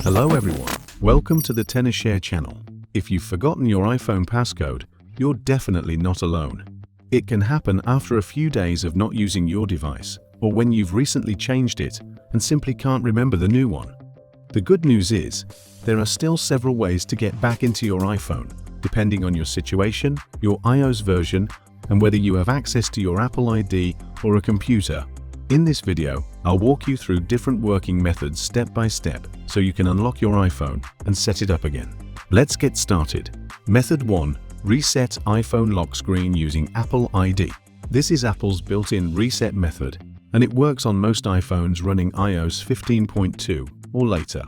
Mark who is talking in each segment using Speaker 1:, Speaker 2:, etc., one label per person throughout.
Speaker 1: Hello everyone, welcome to the TennisShare channel. If you've forgotten your iPhone passcode, you're definitely not alone. It can happen after a few days of not using your device, or when you've recently changed it and simply can't remember the new one. The good news is, there are still several ways to get back into your iPhone, depending on your situation, your iOS version, and whether you have access to your Apple ID or a computer. In this video, I'll walk you through different working methods step by step so you can unlock your iPhone and set it up again. Let's get started. Method 1. Reset iPhone lock screen using Apple ID. This is Apple's built-in reset method, and it works on most iPhones running iOS 15.2 or later.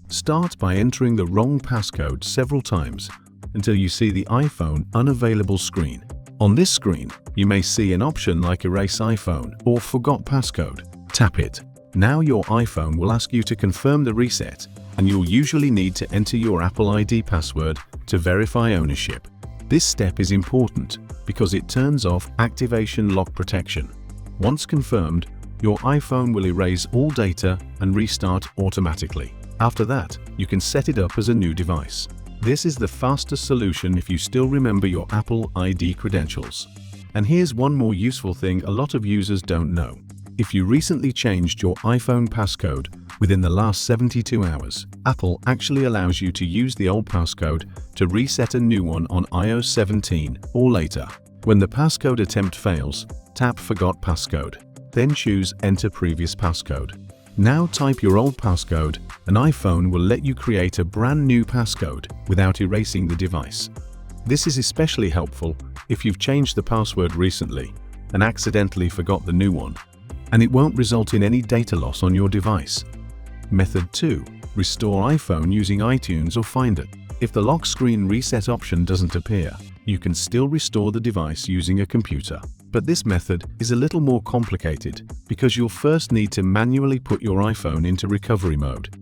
Speaker 1: Start by entering the wrong passcode several times until you see the iPhone Unavailable screen. On this screen, you may see an option like Erase iPhone or Forgot Passcode. Tap it. Now your iPhone will ask you to confirm the reset, and you'll usually need to enter your Apple ID password to verify ownership. This step is important because it turns off activation lock protection. Once confirmed, your iPhone will erase all data and restart automatically. After that, you can set it up as a new device. This is the fastest solution if you still remember your Apple ID credentials. And here's one more useful thing a lot of users don't know. If you recently changed your iPhone passcode within the last 72 hours, Apple actually allows you to use the old passcode to reset a new one on iOS 17 or later. When the passcode attempt fails, tap Forgot Passcode. Then choose Enter Previous Passcode. Now type your old passcode, and iPhone will let you create a brand new passcode without erasing the device. This is especially helpful if you've changed the password recently and accidentally forgot the new one, and it won't result in any data loss on your device. Method 2. Restore iPhone using iTunes or Finder. If the lock screen reset option doesn't appear, you can still restore the device using a computer. But this method is a little more complicated because you'll first need to manually put your iPhone into recovery mode.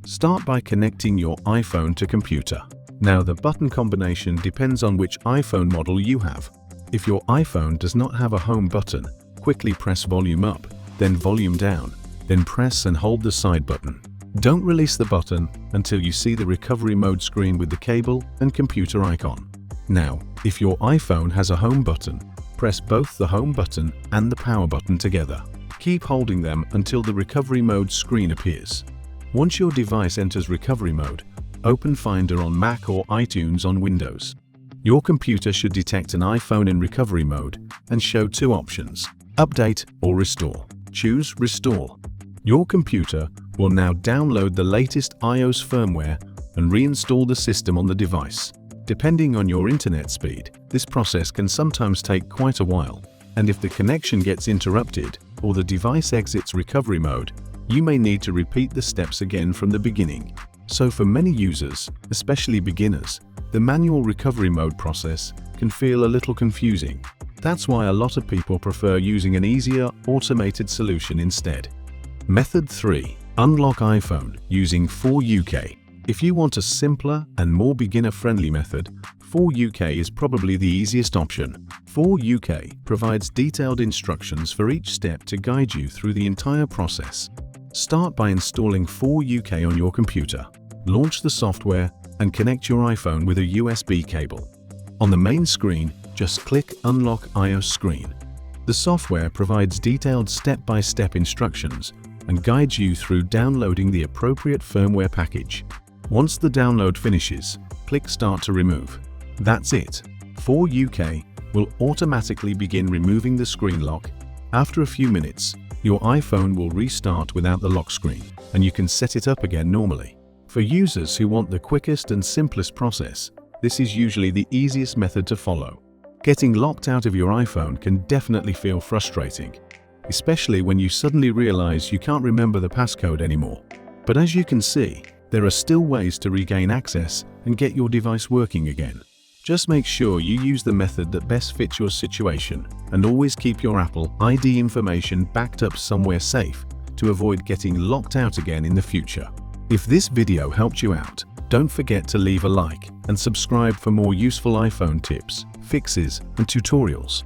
Speaker 1: Start by connecting your iPhone to computer. Now the button combination depends on which iPhone model you have. If your iPhone does not have a home button, quickly press volume up, then volume down, then press and hold the side button. Don't release the button until you see the recovery mode screen with the cable and computer icon. Now, if your iPhone has a home button, press both the home button and the power button together. Keep holding them until the recovery mode screen appears. Once your device enters recovery mode, open Finder on Mac or iTunes on Windows. Your computer should detect an iPhone in recovery mode and show two options: Update or Restore. Choose Restore. Your computer will now download the latest iOS firmware and reinstall the system on the device. Depending on your internet speed, this process can sometimes take quite a while, and if the connection gets interrupted or the device exits recovery mode, you may need to repeat the steps again from the beginning. So for many users, especially beginners, the manual recovery mode process can feel a little confusing. That's why a lot of people prefer using an easier, automated solution instead. Method 3. Unlock iPhone using ForUK. If you want a simpler and more beginner-friendly method, ForUK is probably the easiest option. ForUK provides detailed instructions for each step to guide you through the entire process. Start by installing ForUK on your computer. Launch the software and connect your iPhone with a USB cable. On the main screen, just click Unlock iOS screen. The software provides detailed step-by-step instructions and guides you through downloading the appropriate firmware package. Once the download finishes, click Start to remove. That's it. ForUK will automatically begin removing the screen lock. After a few minutes, your iPhone will restart without the lock screen, and you can set it up again normally. For users who want the quickest and simplest process, this is usually the easiest method to follow. Getting locked out of your iPhone can definitely feel frustrating, especially when you suddenly realize you can't remember the passcode anymore. But as you can see, there are still ways to regain access and get your device working again. Just make sure you use the method that best fits your situation, and always keep your Apple ID information backed up somewhere safe to avoid getting locked out again in the future. If this video helped you out, don't forget to leave a like and subscribe for more useful iPhone tips, fixes, and tutorials.